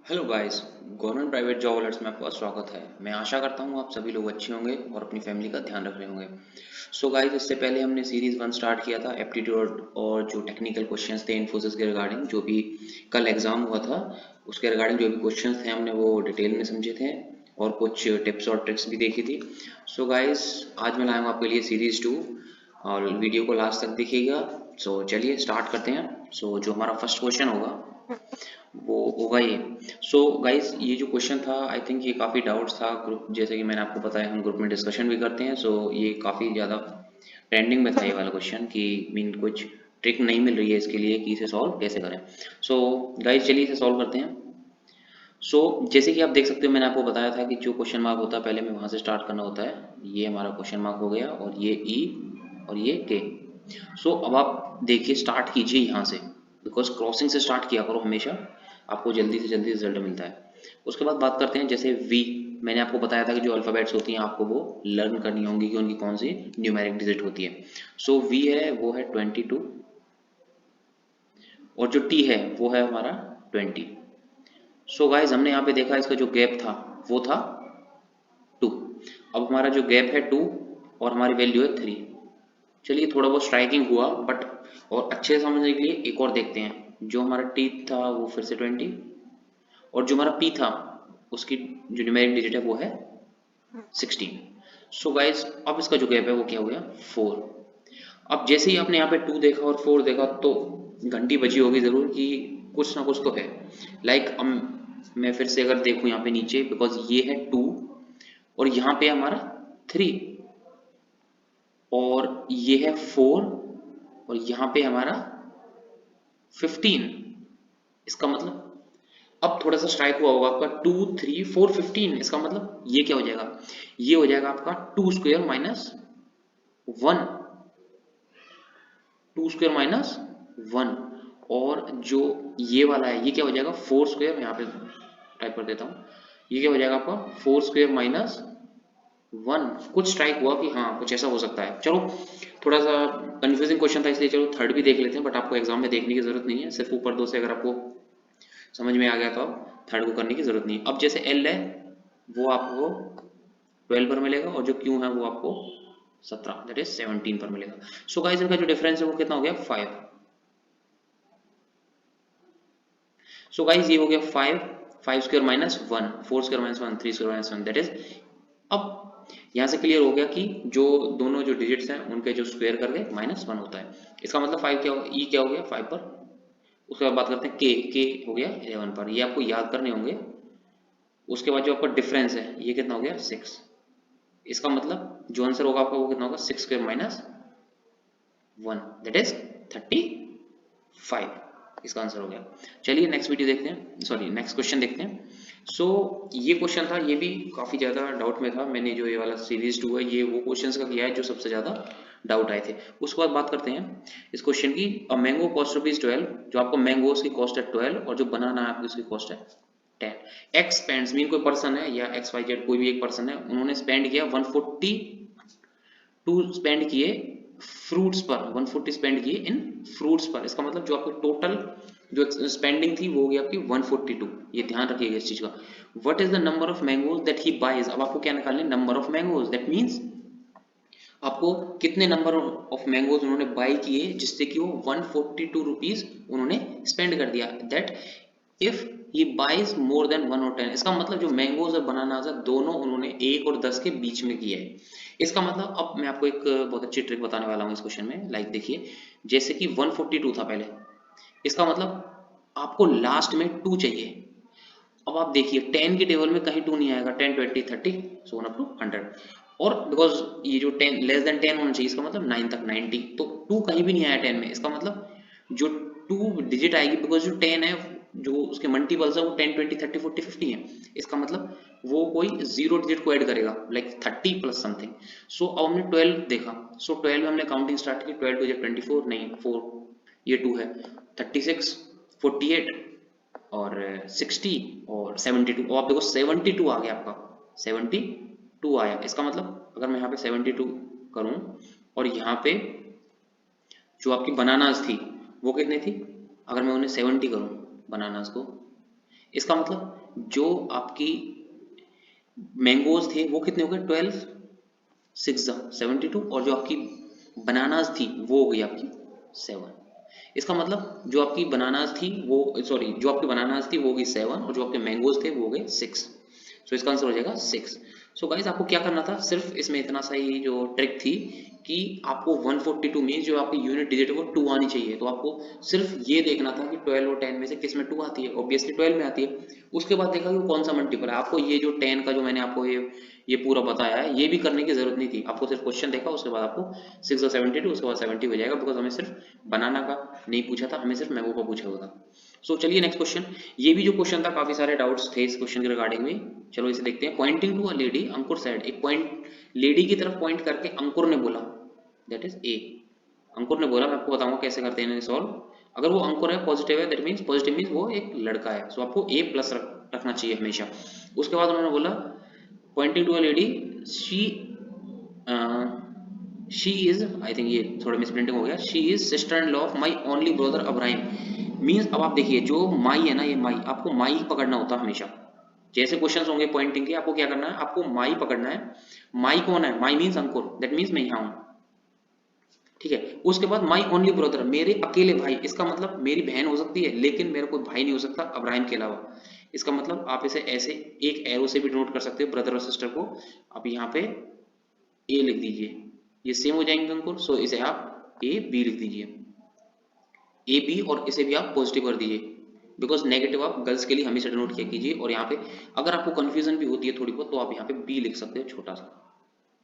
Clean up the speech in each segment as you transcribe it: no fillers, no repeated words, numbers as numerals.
Hello guys. Government private job alerts में आपका स्वागत है। मैं आशा करता हूँ आप सभी लोग अच्छे होंगे और अपनी फैमिली का ध्यान रख रहे होंगे। सो गाइस, इससे पहले हमने सीरीज 1 स्टार्ट किया था एप्टीट्यूड और जो टेक्निकल क्वेश्चंस थे इन्फोसिस के रिगार्डिंग, जो भी कल एग्जाम हुआ था उसके रिगार्डिंग जो भी क्वेश्चंस थे हमने वो डिटेल में समझे थे और कुछ टिप्स और ट्रिक्स भी देखी थी। सो गाइस, आज मैं लाया हूँ आपके लिए सीरीज 2 और वीडियो को लास्ट तक देखिएगा। सो चलिए स्टार्ट करते हैं। सो जो हमारा फर्स्ट क्वेश्चन होगा वो होगा ये। सो गाइस, ये जो क्वेश्चन था आई थिंक ये काफ़ी डाउट्स था ग्रुप, जैसे कि मैंने आपको बताया हम ग्रुप में डिस्कशन भी करते हैं। सो ये काफ़ी ज़्यादा ट्रेंडिंग में था ये वाला क्वेश्चन कि मीन कुछ ट्रिक नहीं मिल रही है इसके लिए कि इसे सॉल्व कैसे करें। सो गाइस, चलिए इसे सॉल्व करते हैं। सो जैसे कि आप देख सकते हो, मैंने आपको बताया था कि जो क्वेश्चन मार्क होता है पहले में वहाँ से स्टार्ट करना होता है। ये हमारा क्वेश्चन मार्क हो गया और ये ई और ये के। सो अब आप देखिए, स्टार्ट कीजिए यहाँ से, बिकॉज क्रॉसिंग से स्टार्ट किया करो हमेशा, आपको जल्दी से जल्दी रिजल्ट मिलता है। उसके बाद बात करते हैं जैसे वी। मैंने आपको बताया था कि जो अल्फ़ाबेट्स होती हैं आपको वो लर्न करनी होंगी कि उनकी कौन सी न्यूमेरिक डिजिट होती है। सो वी है वो है 22 और जो टी है वो है हमारा 20। सो गाइज, हमने यहाँ पे देखा इसका जो गैप था वो था 2। अब हमारा जो गैप है 2 और हमारी वैल्यू है 3। चलिए थोड़ा बहुत स्ट्राइकिंग हुआ, बट और अच्छे से समझने के लिए एक और देखते हैं। जो हमारा टी था वो फिर से 20 और जो हमारा पी था उसकी जो न्यूमेरिक डिजिट है वो है 16। सो गाइज, अब इसका जो गैप है वो क्या हो गया 4। अब जैसे ही आपने यहाँ पे 2 देखा और 4 देखा तो घंटी बजी होगी जरूर कि कुछ ना कुछ तो है। लाइक मैं फिर से अगर देखूं यहाँ पे नीचे, बिकॉज ये है 2 और यहाँ पे हमारा 3 और ये है 4 और यहाँ पे हमारा 15। इसका मतलब अब थोड़ा सा स्ट्राइक हुआ होगा आपका 2 3 4 15। इसका मतलब ये क्या हो जाएगा, ये हो जाएगा आपका 2² - 1। 2² - 1 और जो ये वाला है ये क्या हो जाएगा 4²। मैं यहाँ पे टाइप कर देता हूँ। ये क्या हो जाएगा आपका 4² - 1। कुछ स्ट्राइक हुआ कि हाँ कुछ ऐसा हो सकता है। चलो, थोड़ा सा कंफ्यूजिंग क्वेश्चन था इसलिए चलो थर्ड भी देख लेते हैं, बट आपको एग्जाम में देखने की जरूरत नहीं है, सिर्फ ऊपर दो से अगर आपको समझ में आ गया तो आप थर्ड को करने की जरूरत नहीं है। अब जैसे एल है वो आपको 12 पर मिलेगा और जो क्यू है वो आपको 17 दैट इज 17 पर मिलेगा। सो गाइस, इनका जो डिफरेंस है वो कितना हो गया 5। सो गाइस, ये हो गया 5। 5² - 1 4² - 1 3² - 1 दैट इज। अब यहाँ से क्लियर हो गया कि जो दोनों जो डिजिट्स हैं उनके जो स्क्वायर करके -1 होता है। इसका मतलब 5 क्या हो, ई क्या हो गया 5 पर। उसके बाद बात करते हैं के हो गया 11 पर। ये आपको याद करने होंगे। उसके बाद जो आपका डिफरेंस है ये कितना हो गया 6। इसका मतलब जो आंसर होगा आपका वो कितना होगा 6² - 1 दैट इज 35। इसका आंसर हो गया। चलिए नेक्स्ट वीडियो देखते हैं, सॉरी नेक्स्ट क्वेश्चन देखते हैं। सो ये क्वेश्चन था, ये भी काफी ज्यादा डाउट में था। मैंने जो ये वाला सीरीज 2 है ये वो क्वेश्चंस का किया है जो सबसे ज्यादा डाउट आए थे। उसके बाद बात करते हैं इस क्वेश्चन की। Mango cost ₹12। जो आपको मैंगोज की कॉस्ट है 12 और जो बनाना है आपकी उसकी कॉस्ट है 10। एक्स स्पेंड्स मीन कोई पर्सन है या एक्स वाई जेड कोई भी एक पर्सन है, उन्होंने स्पेंड किया 142 स्पेंड किए फ्रूट्स पर। 140 स्पेंड किए इन फ्रूट्स पर। इसका मतलब जो आपकी टोटल जो स्पेंडिंग थी वो होगी आपकी 142। ये ध्यान रखिएगा इस चीज का। What is the number of mangoes that he buys. अब आपको क्या निकालना है, number of mangoes. That means आपको कितने नंबर ऑफ मैंगोज उन्होंने बाई किए जिससे कि वो 142 रुपीज उन्होंने स्पेंड कर दिया। That if he buys more than 1 और 10। इसका मतलब जो मैंगोज और बनानाज है दोनों उन्होंने 1 और 10 के बीच में किया है। इसका मतलब अब मैं आपको एक बहुत अच्छी ट्रिक बताने वाला हूँ इस क्वेश्चन में। लाइक देखिए, जैसे कि 142 था पहले, इसका मतलब आपको लास्ट में 2 चाहिए। अब आप देखिए 10 की टेबल में कहीं 2 नहीं आएगा। 10 20 30 सो अप टू 100। और बिकॉज ये जो 10 लेस देन 10 होना चाहिए, इसका मतलब 9 तक 90, तो 2 कहीं भी नहीं आया 10 में। इसका मतलब जो 2 डिजिट आएगी, बिकॉज जो 10 है जो उसके मल्टीपल्स है वो 10 20 30 40 50 है। इसका मतलब वो कोई जीरो डिजिट को ऐड करेगा लाइक 30 प्लस समथिंग। सो अब हमने 12 देखा। सो 12 में हमने काउंटिंग स्टार्ट की। 12 2 24 नहीं 4, ये 2 है 36 48 और 60 और 72। और आप देखो 72 आ गया आपका। 72 आया। इसका मतलब अगर मैं यहाँ पे 72 करूं और यहाँ पे जो आपकी बनानास थी वो कितनी थी, अगर मैं उन्हें 70 करूं बनानास को, इसका मतलब जो आपकी मैंगोज थे वो कितने हो गए 12, 6 72, और जो आपकी बनानाज थी वो हो गई आपकी 7। इसका मतलब जो आपकी बनानाज थी वो, सॉरी, जो आपकी बनानाज थी वो हो गई 7 और जो आपके मैंगोज थे वो हो गए 6। सो इसका आंसर हो जाएगा 6। सो गाइस आपको क्या करना था, सिर्फ इसमें इतना सा ही जो ट्रिक थी कि आपको 142 में जो आपकी यूनिट डिजिट है वो 2 आनी चाहिए। तो आपको सिर्फ ये देखना था कि 12 और 10 में से किस में 2 आती है, ऑब्वियसली 12 में आती है। उसके बाद देखा कि वो कौन सा मल्टीपल है। आपको ये जो 10 का जो मैंने आपको ये पूरा बताया है ये भी करने की जरूरत नहीं थी, आपको सिर्फ क्वेश्चन देखा, उसके बाद आपको 6 और 72, उसके बाद 70 हो जाएगा, बिकॉज हमें सिर्फ बनाना का नहीं पूछा था, हमें सिर्फ मैंगो का पूछा हुआ था। सो चलिए नेक्स्ट क्वेश्चन। ये भी जो क्वेश्चन था काफी सारे डाउट्स थे इस क्वेश्चन के रिगार्डिंग में। चलो इसे देखते हैं। Pointing to a lady, Ankur said, एक पॉइंट लेडी की तरफ पॉइंट करके अंकुर ने बोला, दैट इज ए। अंकुर ने बोला, मैं आपको बताऊंगा कैसे करते हैं सॉल्व। अगर वो अंकुर है, पॉजिटिव है, दैट मीन्स पॉजिटिव मीन्स वो एक लड़का है, सो आपको ए प्लस रखना चाहिए हमेशा। उसके बाद उन्होंने बोला pointing to a lady, she she is, I think ये थोड़ा मिसप्रिंटिंग हो गया, she is sister in law of my only brother Abraham. Means अब आप देखिए जो माई है ना, ये माई आपको माई पकड़ना होता है हमेशा। जैसे क्वेश्चंस होंगे पॉइंटिंग के, आपको क्या करना है, आपको माई पकड़ना है। माई कौन है, माई मीन्स अंकुर, दैट मीन्स मैं यहाँ हूँ, ठीक है। उसके बाद माई ओनली ब्रदर, मेरे अकेले भाई, इसका मतलब मेरी बहन हो सकती है लेकिन मेरा कोई भाई नहीं हो सकता अब्राहिम के अलावा। इसका मतलब आप इसे ऐसे एक एरो से भी डिनोट कर सकते हो ब्रदर और सिस्टर को। आप यहाँ पे ए लिख दीजिए, ये सेम हो जाएंगे अंकुर, सो इसे आप ए बी लिख दीजिए, ए बी, और इसे भी आप पॉजिटिव कर दीजिए, बिकॉज नेगेटिव आप गर्ल्स के लिए हमेशा डिनोट किया कीजिए। और यहाँ पे अगर आपको कंफ्यूजन भी होती है थोड़ी बहुत, तो आप यहाँ पे बी लिख सकते हो छोटा सा,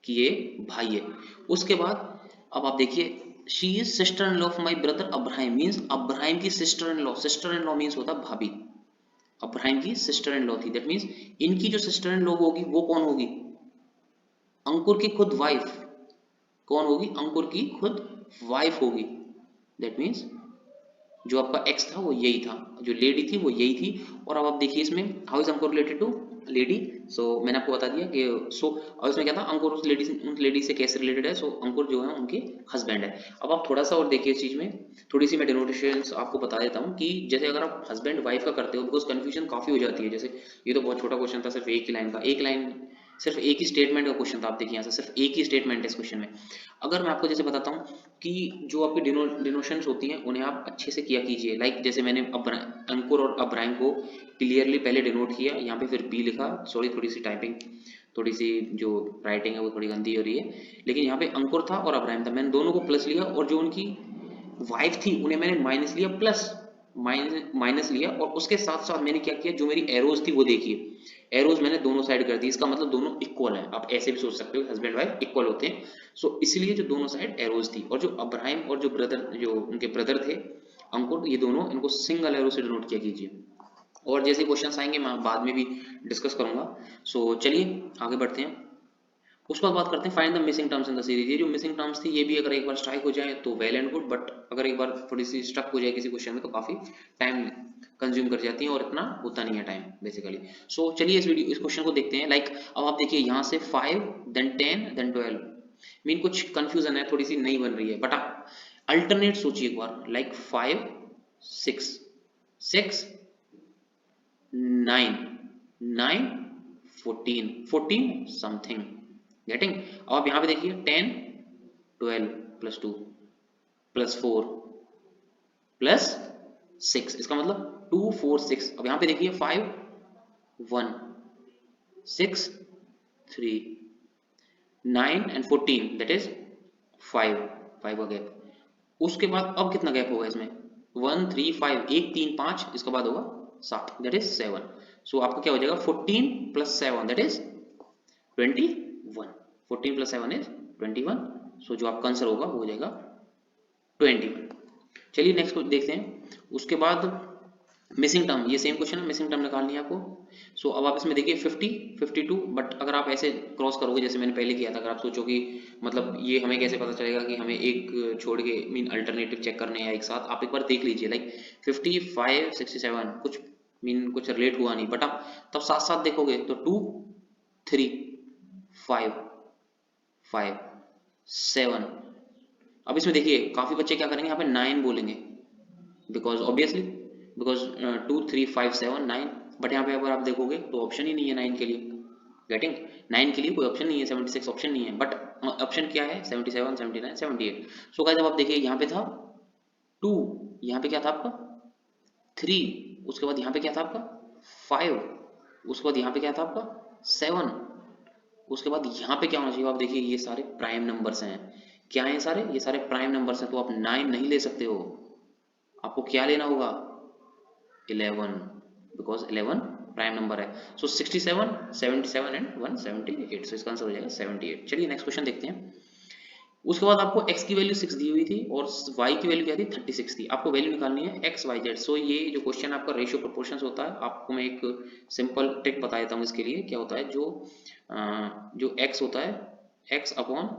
कि ये भाई है। उसके बाद अब आप देखिए, she is sister in law of my brother Abraham, means Abraham की sister in law, sister in law means होता भाभी, अब्राहिम की सिस्टर इन लॉ थी, दैट मीन्स इनकी जो सिस्टर इन लॉ होगी वो कौन होगी, अंकुर की खुद वाइफ। कौन होगी, अंकुर की खुद वाइफ होगी, दैट मीन्स जो आपका एक्स था वो यही था, जो लेडी थी वो यही थी। और अब आप देखिए इसमें how is Ankur related to lady. So मैंने आपको बता दिया कि और इसमें क्या था, अंकुर उस लेडी से कैसे रिलेटेड है। सो अंकुर जो है उनके हस्बैंड है। अब आप थोड़ा सा और देखिए इस चीज में, थोड़ी सी मैं डिनोटेशंस आपको बता देता हूँ कि जैसे अगर आप हस्बैंड वाइफ का करते हो, बिकॉज कंफ्यूजन काफी हो जाती है। जैसे ये तो बहुत छोटा क्वेश्चन था, सिर्फ एक ही लाइन का, एक लाइन सिर्फ एक ही स्टेटमेंट का क्वेश्चन था। आप देखिए यहाँ से सिर्फ एक ही स्टेटमेंट है इस क्वेश्चन में। अगर मैं आपको जैसे बताता हूँ कि जो आपकी डिनोशंस होती हैं उन्हें आप अच्छे से किया कीजिए। लाइक जैसे मैंने अंकुर और अब्राहिम को क्लियरली पहले डिनोट किया, यहाँ पे फिर बी लिखा, सॉरी थोड़ी सी टाइपिंग, थोड़ी सी जो राइटिंग है वो थोड़ी गंदी हो रही है, लेकिन यहाँ पे अंकुर था और अब्राहिम था, मैंने दोनों को प्लस लिया, और जो उनकी वाइफ थी उन्हें मैंने माइनस लिया, प्लस माइनस लिया। और उसके साथ साथ मैंने क्या किया, जो मेरी एरोज थी वो देखिए, एरोज मैंने दोनों साइड कर दी, इसका मतलब दोनों इक्वल हैं। आप ऐसे भी सोच सकते हो हस्बैंड वाइफ इक्वल होते हैं, सो इसलिए जो दोनों साइड एरोज थी। और जो अब्राहिम और जो ब्रदर, जो उनके ब्रदर थे अंकुर, ये दोनों, इनको सिंगल एरो से डिनोट किया कीजिए। और जैसे क्वेश्चंस आएंगे मैं बाद में भी डिस्कस करूंगा। सो चलिए आगे बढ़ते हैं। उसके बाद बात करते हैं find the missing terms in the series. ये जो मिसिंग टर्म्स थी ये भी अगर एक बार स्ट्राइक हो जाए तो वेल एंड गुड, बट अगर एक बार थोड़ी सी स्ट्रक हो जाए किसी क्वेश्चन में तो काफी टाइम कंज्यूम कर जाती है और इतना होता नहीं है टाइम बेसिकली। सो चलिए इस क्वेश्चन को देखते हैं। लाइक अब आप देखिए यहाँ से 5 देन 10 देन 12, मीन कुछ कंफ्यूजन है, थोड़ी सी नहीं बन रही है, बट आप अल्टरनेट सोचिए एक बार। Like 5 6 6 9 9 14 14 something getting. अब आप यहाँ पे देखिए 10 12 प्लस 2 प्लस 4 प्लस 6, इसका मतलब 2 4 6। अब यहाँ पे देखिए 5 1 6 3 9 एंड 14, दैट इज 5 5 का गैप। उसके बाद अब कितना गैप होगा इसमें, 1 3 5, 1 3 5, इसके बाद होगा 7, दैट इज 7। सो आपका क्या हो जाएगा 14 plus 7 that is 21, 14 plus 7 is 21। सो जो आपका आंसर होगा वो हो जाएगा 21। चलिए नेक्स्ट को देखते हैं। उसके बाद मिसिंग टर्म, ये सेम क्वेश्चन है, मिसिंग टर्म निकालनी है आपको। सो अब आप इसमें देखिए 50 52, बट अगर आप ऐसे क्रॉस करोगे जैसे मैंने पहले किया था, अगर आप सोचो कि मतलब ये हमें कैसे पता चलेगा कि हमें एक छोड़ के मीन अल्टरनेटिव चेक करने हैं एक साथ, आप एक बार देख लीजिए। लाइक 55 67 कुछ मीन कुछ रिलेट हुआ नहीं, बट आप तब साथ साथ देखोगे तो 2 3 5 5 7। अब इसमें देखिए काफी बच्चे क्या करेंगे, यहाँ पे 9 बोलेंगे, बिकॉज ऑब्वियसली बिकॉज 2 3 5 7 9, बट यहाँ पे अगर आप देखोगे तो ऑप्शन ही नहीं है 9 के लिए, गेटिंग 9 के लिए कोई ऑप्शन नहीं है, 76 ऑप्शन नहीं है, बट ऑप्शन क्या है 77, 79, 78। सो गाइस अब आप देखिए यहाँ पे था 2, यहाँ पे क्या था आपका 3, उसके बाद यहाँ पे क्या था आपका 5, उसके बाद यहाँ पे क्या था आपका 7, उसके बाद यहाँ पे क्या होना चाहिए, आप देखिए ये सारे प्राइम नंबर्स हैं, क्या है सारे, ये सारे प्राइम नंबर्स हैं, तो आप 9 नहीं ले सकते हो, आपको क्या लेना होगा 11, बिकॉज 11 प्राइम नंबर है। सो 67, 77 एंड 178, सो इसका आंसर हो जाएगा 78। चलिए नेक्स्ट क्वेश्चन देखते हैं। उसके बाद आपको x की वैल्यू 6 दी हुई थी और y की वैल्यू क्या थी 36 थी, आपको वैल्यू निकालनी है x y z। सो ये जो क्वेश्चन आपका रेशियो प्रोपोर्शंस होता है, आपको मैं एक सिंपल ट्रिक बता देता हूँ इसके लिए। क्या होता है, जो x होता है x अपॉन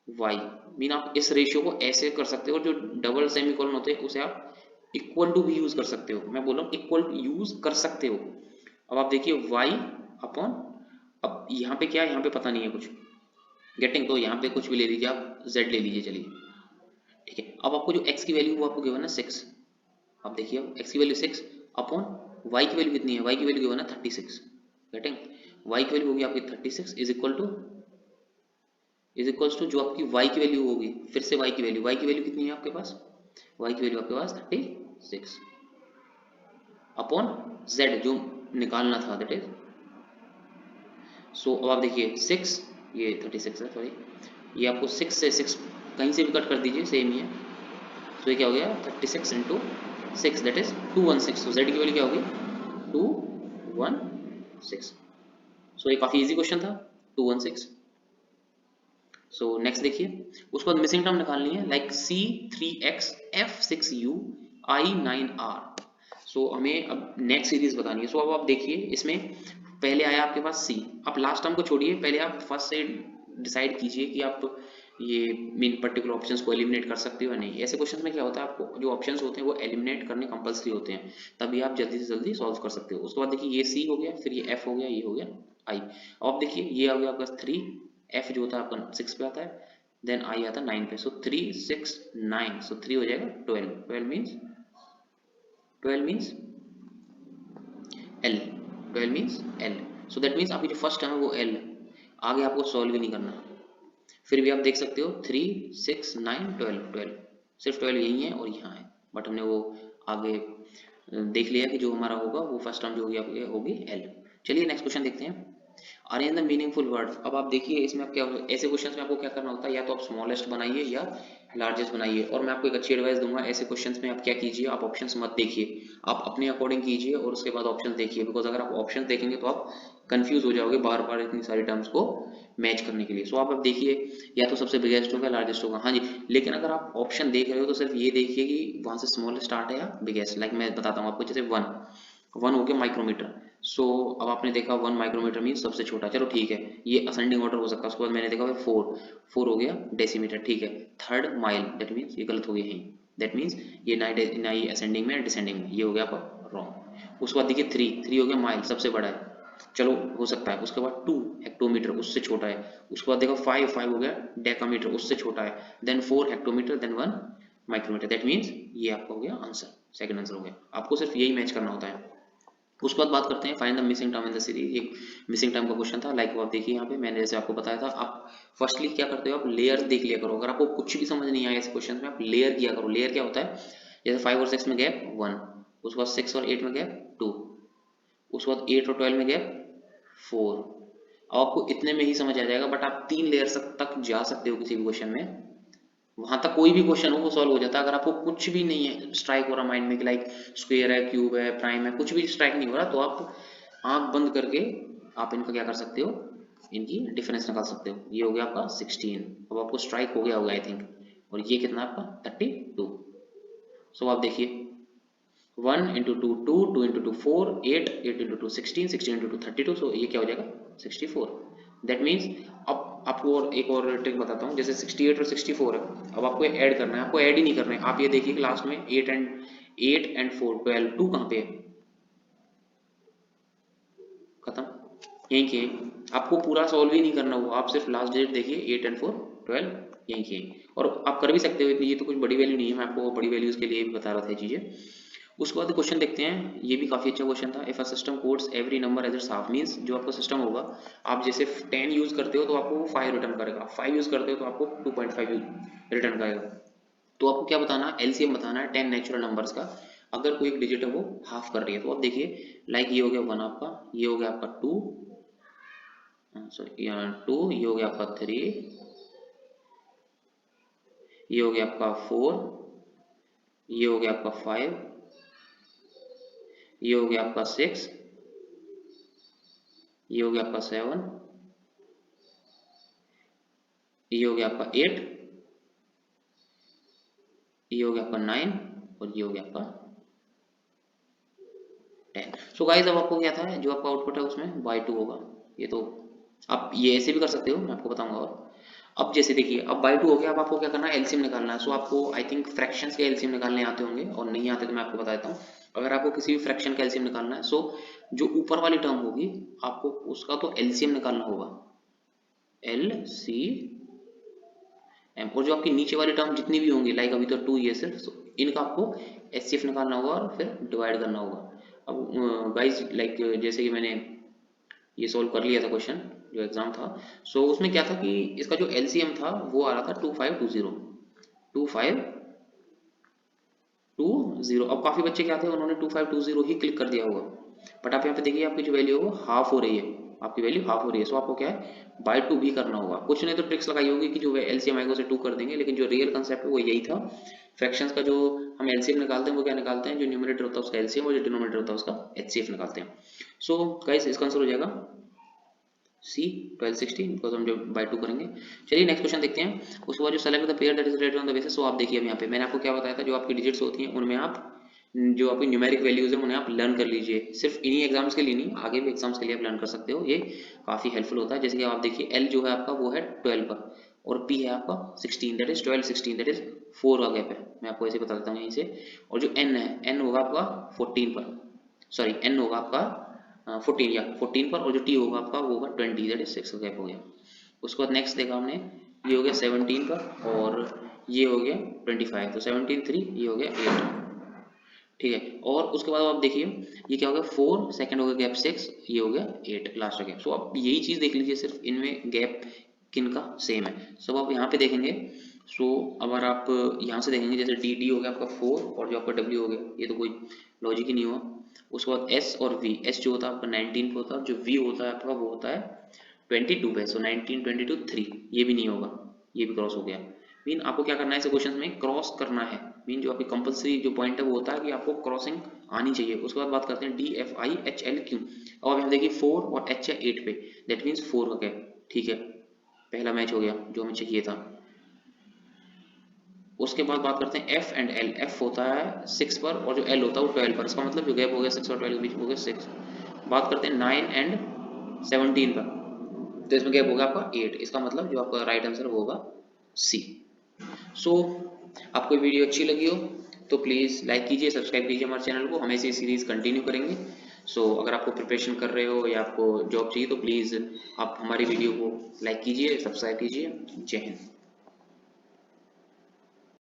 y, मीन आप इस रेशियो को ऐसे कर सकते हो, और जो डबल सेमीकोलन होते हैं उसे आप इक्वल टू भी यूज कर सकते हो, मैं बोल रहा हूँ इक्वल यूज कर सकते हो। अब आप देखिए y अपॉन, अब यहाँ पे क्या है, यहाँ पे पता नहीं है कुछ, गेटिंग, तो यहाँ पे कुछ भी ले लीजिए आप, z ले लीजिए, चलिए ठीक है। अब आपको जो x की वैल्यू वो आपको गिवन है 6, अब देखिए x की वैल्यू 6 अपॉन y की वैल्यू कितनी है, y की वैल्यू गिवन है 36, गेटिंग, y की वैल्यू होगी आपकी 36 इज इक्वल्स टू जो आपकी y की वैल्यू होगी, फिर से y की वैल्यू कितनी है आपके पास, y की वैल्यू आपके पास 36 अपॉन z जो निकालना था, दैट इज, सो अब आप देखिए 6, ये 36 है सॉरी, ये आपको 6 से 6 कहीं से भी कट कर दीजिए सेम ही है, तो ये क्या हो गया 36 इंटू 6 दैट इज 216। तो z की वैल्यू क्या होगी 216। सो ये काफी इजी क्वेश्चन था 216। सो नेक्स्ट देखिए, उसके बाद मिसिंग टर्म निकालनी है, लाइक C3x F6u I9r। सो हमें अब नेक्स्ट सीरीज बतानी है। सो अब आप देखिए इसमें पहले आया आपके पास C, आप लास्ट टर्म को छोड़िए, पहले आप फर्स्ट से डिसाइड कीजिए कि आप ये मीन पर्टिकुलर ऑप्शंस को एलिमिनेट कर सकते हो या नहीं। ऐसे क्वेश्चंस में क्या होता है, आपको जो ऑप्शंस होते हैं वो एलिमिनेट करने कंपल्सरी होते हैं, तभी आप जल्दी से जल्दी सॉल्व कर सकते हो। उसके बाद देखिए ये C हो गया, फिर ये F हो गया, ये हो गया I। अब आप देखिए ये आ गया आपका 3, F जो होता है आपका 6 पे आता है, देन I आता है 9 पे, सो 3 6 9, सो 3 हो जाएगा 12, 12 means L, 12 means L। So that means आपकी जो फर्स्ट टर्म है वो L, आगे आपको सॉल्व ही नहीं करना, फिर भी आप देख सकते हो 3 6 9 12, 12 सिर्फ 12 यही है और यहाँ है, बट हमने वो आगे देख लिया कि जो हमारा होगा वो फर्स्ट टर्म जो होगी आपकी होगी L। चलिए नेक्स्ट क्वेश्चन देखते हैं, अरेंज द मीनिंगफुल वर्ड। अब आप देखिए इसमें आप क्या, ऐसे क्वेश्चंस में आपको क्या करना होता है, या तो आप स्मॉलेस्ट बनाइए या लार्जेस्ट बनाइए, और मैं आपको एक अच्छी एडवाइस दूंगा ऐसे क्वेश्चंस में आप क्या कीजिए, आप ऑप्शंस मत देखिए, आप अपने अकॉर्डिंग कीजिए और उसके बाद ऑप्शंस देखिए, बिकॉज अगर आप ऑप्शंस देखेंगे तो आप कंफ्यूज हो जाओगे बार बार इतनी सारी टर्म्स को मैच करने के लिए। सो आप देखिए या तो सबसे बिगेस्ट होगा लार्जेस्ट होगा, हाँ जी, लेकिन अगर आप ऑप्शन देख रहे हो तो सिर्फ ये देखिए कि वहां से स्मॉलेस्ट स्टार्ट है या बिगेस्ट। लाइक मैं बताता हूँ आपको, जैसे 1 हो गया माइक्रोमीटर, सो अब आपने देखा 1 माइक्रोमीटर मीन सबसे छोटा, चलो ठीक है, ये असेंडिंग ऑर्डर हो सकता है। उसके बाद मैंने देखा 4 हो गया डेसीमीटर, ठीक है, 3rd माइल, दैट मीन्स ये गलत हो गया यहीं, दैट मीन्स ये ना ही असेंडिंग में डिसेंडिंग में, ये हो गया आपका रॉन्ग। उसके बाद देखिए 3 हो गया माइल, सबसे बड़ा है, चलो हो सकता है। उसके बाद 2 हेक्टोमीटर, उससे छोटा है। उसके बाद देखो 5 हो गया डेकामीटर, उससे छोटा है। Then 4 hectometre, then 1 micrometre, that means ये आपका हो गया आंसर, सेकंड आंसर हो गया। आपको सिर्फ यही मैच करना होता है। उसके बाद बात करते हैं find the missing term in the series. एक मिसिंग टर्म का क्वेश्चन था, लाइक वो आप देखिए यहाँ पे मैंने जैसे आपको बताया था, आप फर्स्टली क्या करते हो, आप लेयर्स देख लिया करो। अगर आपको कुछ भी समझ नहीं आया इस क्वेश्चन में, आप लेयर किया करो। लेयर क्या होता है, जैसे 5 और 6 में गैप 1, उसके बाद 6 और 8 में गैप 2, उसके बाद 8 और 12 में गैप 4। अब आपको इतने में ही समझ आ जाएगा, बट आप 3 लेयर तक जा सकते हो किसी भी क्वेश्चन में, वहां तक कोई भी क्वेश्चन हो वो सॉल्व हो जाता है। अगर आपको कुछ भी नहीं है स्ट्राइक हो रहा माइंड में कि लाइक स्क्वायर है, क्यूब है, प्राइम है, कुछ भी स्ट्राइक नहीं हो रहा, तो आप आंख बंद करके आप इनका क्या कर सकते हो, इनकी डिफरेंस निकाल सकते हो। ये हो गया आपका 16, अब आपको स्ट्राइक हो गया होगा आई थिंक, और ये कितना आपका 32। सो आप देखिए 1 इंटू 2 2, 2 इंटू 2 4, 8 इंटू 2 16, 16 इंटू 2 32, सो ये क्या हो जाएगा 64। दैट मीन्स अब आपको और एक और ट्रिक बताता हूँ, जैसे 68 और 64 है, अब आपको ऐड करना है, आपको ऐड ही नहीं करना है। आप ये देखिए कि लास्ट में 8 एंड 4 12, 2 कहाँ पे है, खत्म, यहीं के। आपको पूरा सॉल्व ही नहीं करना हुआ, आप सिर्फ लास्ट डिजिट देखिए 8 एंड 4 12, यहीं के। और आप कर भी सकते हो, ये तो कुछ बड़ी वैल्यू नहीं है, मैं आपको बड़ी वैल्यूज के लिए भी बता रहा था चीजें। उसके बाद क्वेश्चन देखते हैं, ये भी काफी अच्छा क्वेश्चन था। If a system codes every number as its half, means जो आपका सिस्टम होगा, आप जैसे 10 यूज करते हो तो आपको वो 5 रिटर्न करेगा, 5 यूज करते हो तो आपको 2.5 रिटर्न करेगा। तो आपको क्या बताना है, एलसीएम बताना है 10 नेचुरल नंबर्स का, अगर कोई एक डिजिट है वो हाफ कर रही है। तो आप देखिए लाइक ये हो गया 1 आपका, ये हो गया आपका 2, सॉरी 2, ये हो गया आपका 3, ये हो गया आपका 4, ये हो गया आपका 5, ये हो गया आपका 6, ये हो गया आपका 7, ये हो गया आपका 8, ये हो गया आपका 9 और ये हो गया आपका 10। सो गाइस अब आपको क्या था, जो आपका आउटपुट है उसमें बाई 2 होगा। ये तो आप ये ऐसे भी कर सकते हो, मैं आपको बताऊंगा। और अब जैसे देखिए अब बाई 2 हो गया, अब आपको क्या करना है, एलसीएम निकालना है। सो आपको आई थिंक फ्रैक्शंस के एलसीएम निकालने आते होंगे, और नहीं आते तो मैं आपको बता देता हूँ। अगर आपको किसी भी फ्रैक्शन का एलसीएम निकालना है, सो जो ऊपर वाली टर्म होगी आपको उसका तो एलसीएम निकालना होगा, एलसीएम। और जो आपकी नीचे वाली टर्म जितनी भी होंगी, लाइक अभी तो 2 ये सिर्फ, so इनका आपको एचसीएफ निकालना होगा और फिर डिवाइड करना होगा। अब गाइस लाइक जैसे कि मैंने ये सॉल्व कर लिया था क्वेश्चन जो एग्जाम था, सो उसमें क्या था कि इसका जो एलसीएम था वो आ रहा था 2520। अब काफी बच्चे क्या थे, उन्होंने 2520 ही क्लिक कर दिया होगा, बट आप यहाँ पे देखिए आपकी जो वैल्यू है वो हाफ हो रही है, आपकी वैल्यू हाफ हो रही है। सो आपको क्या है, बाय 2 भी करना होगा। कुछ नहीं तो ट्रिक्स लगाई होगी कि जो एलसीएम आएगा उसे 2 कर देंगे, लेकिन जो रियल कंसेप्ट है वो यही था। फ्रैक्शंस का जो हम एलसीएम निकालते हैं वो क्या निकालते हैं, जो न्यूमरेटर होता है उसका एलसीएम और जो डिनोमिनेटर होता है उसका एचसीएफ निकालते हैं। सो गाइस इसका आंसर हो जाएगा सी 1260, बिकॉज हम जो बाय 2 करेंगे। चलिए नेक्स्ट क्वेश्चन देखते हैं। उसके बाद जो select the pair that is greater on the basis, so आप देखिए अब यहाँ पे मैंने आपको क्या बताया था, जो आपकी डिजिट्स होती हैं उनमें आप जो आपकी न्यूमेरिक वैल्यूज है उन्हें आप लर्न कर लीजिए। सिर्फ इन्हीं एग्जाम्स के लिए नहीं, आगे भी एग्जाम्स के लिए आप लर्न कर सकते हो, ये काफी हेल्पफुल होता है। जैसे कि आप देखिए एल जो है आपका वो है 12 पर, और पी है आपका 16, दैट इज 12 16, दैट इज 4 का गैप है, मैं आपको ऐसे बता देता हूँ यहीं से। और जो एन है, एन होगा आपका 14 पर, सॉरी एन होगा आपका 14 या 14 पर, और जो टी होगा आपका वो होगा 20, दैट इज 6 का गैप हो गया। उसके बाद नेक्स्ट देखा हमने, ये हो गया 17 पर और ये हो गया 25, तो 17 3, ये हो गया 8, ठीक है। और उसके बाद आप देखिए ये क्या हो गया 4, सेकंड हो गया गैप 6, ये हो गया 8 लास्ट का गैप। सो आप यही चीज देख लीजिए, सिर्फ इनमें गैप किन का सेम है। सब आप यहाँ पे देखेंगे। सो अगर आप यहाँ से देखेंगे, जैसे डी हो गया आपका 4 और जो आपका डब्ल्यू हो गया, ये तो कोई लॉजिक ही नहीं हुआ। उसके बाद एस और वी, एस जो होता है आपका 19 पे होता है, जो वी होता है आपका वो होता है 22 पे, सो 19 22 3, ये भी नहीं होगा, ये भी क्रॉस हो गया। मीन आपको क्या करना है ऐसे क्वेश्चन में, क्रॉस करना है। मीन जो आपकी कंपलसरी जो पॉइंट है वो होता है कि आपको क्रॉसिंग आनी चाहिए। उसके बाद बात करते हैं D F I H L Q. अब यहाँ देखिए 4 और एच है 8 पे, दैट मीन्स 4 का गैप, ठीक है, पहला मैच हो गया जो हमें चाहिए था। उसके बाद बात करते हैं एफ एंड एल। एफ होता है 6 पर और जो एल होता है वो 12 पर, इसका मतलब जो गैप हो गया 6 और 12 के बीच हो गया 6। बात करते हैं 9 एंड 17 पर, तो इसमें गैप होगा आपका 8, इसका मतलब जो आपका राइट आंसर होगा सी। सो आपको वीडियो अच्छी लगी हो तो प्लीज़ लाइक कीजिए, सब्सक्राइब कीजिए हमारे चैनल को, हम ऐसी सीरीज़ कंटिन्यू करेंगे। सो अगर आपको प्रिपरेशन कर रहे हो या आपको जॉब चाहिए तो प्लीज़ आप हमारी वीडियो को लाइक कीजिए, सब्सक्राइब कीजिए। जय हिंद।